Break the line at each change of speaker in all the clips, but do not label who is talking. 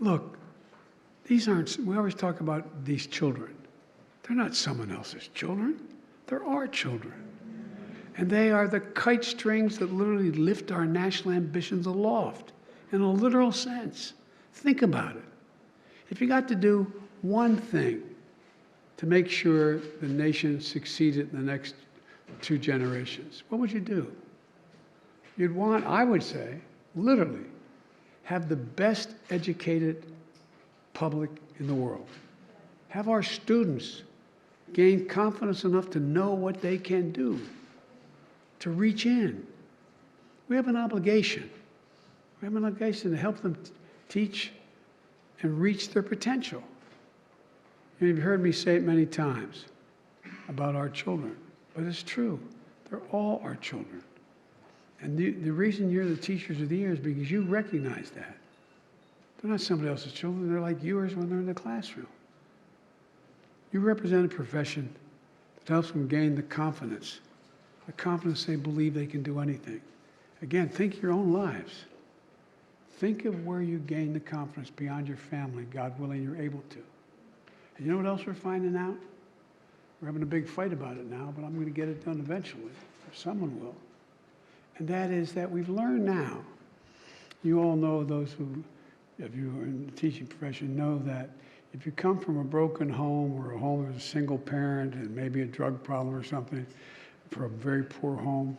Look, these aren't, we always talk about these children. They're not someone else's children. They're our children. And they are the kite strings that literally lift our national ambitions aloft in a literal sense. Think about it. If you got to do one thing to make sure the nation succeeded in the next 2 generations, what would you do? You'd want, I would say, literally, have the best educated public in the world. Have our students gain confidence enough to know what they can do, to reach in. We have an obligation. We have an obligation to help them teach and reach their potential. And you've heard me say it many times about our children, but it's true. They're all our children. And the reason you're the Teachers of the Year is because you recognize that. They're not somebody else's children. They're like yours when they're in the classroom. You represent a profession that helps them gain the confidence they believe they can do anything. Again, think your own lives. Think of where you gain the confidence beyond your family, God willing, you're able to. And you know what else we're finding out? We're having a big fight about it now, but I'm going to get it done eventually, or someone will. And that is that we've learned now, you all know, those who, if you are in the teaching profession, know that if you come from a broken home or a home with a single parent and maybe a drug problem or something, for a very poor home,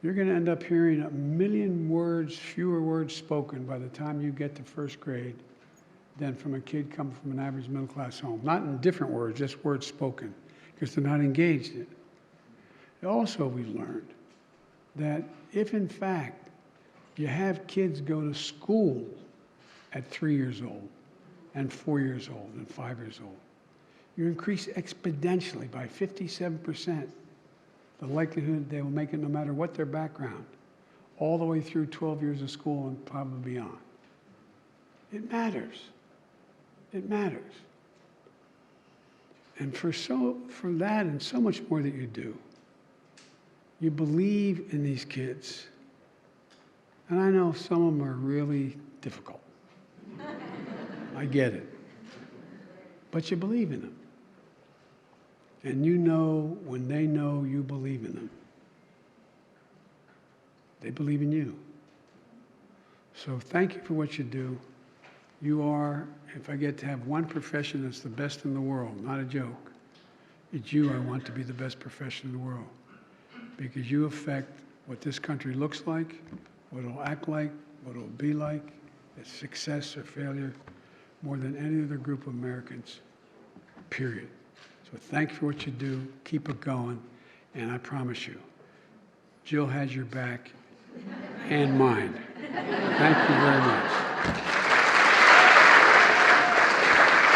you're going to end up hearing 1 million words, fewer words spoken by the time you get to 1st grade than from a kid coming from an average middle-class home. Not in different words, just words spoken, because they're not engaged in it. Also, we've learned that if, in fact, you have kids go to school at 3 years old and 4 years old and 5 years old, you increase exponentially by 57% the likelihood they will make it no matter what their background, all the way through 12 years of school and probably beyond. It matters. It matters. And for that and so much more that you do, you believe in these kids. And I know some of them are really difficult. I get it. But you believe in them. And you know when they know you believe in them. They believe in you. So thank you for what you do. You are, if I get to have one profession that's the best in the world, not a joke, it's you I want to be the best profession in the world. Because you affect what this country looks like, what it'll act like, what it'll be like, its success or failure, more than any other group of Americans, period. So thank you for what you do. Keep it going. And I promise you, Jill has your back and mine. Thank you very much.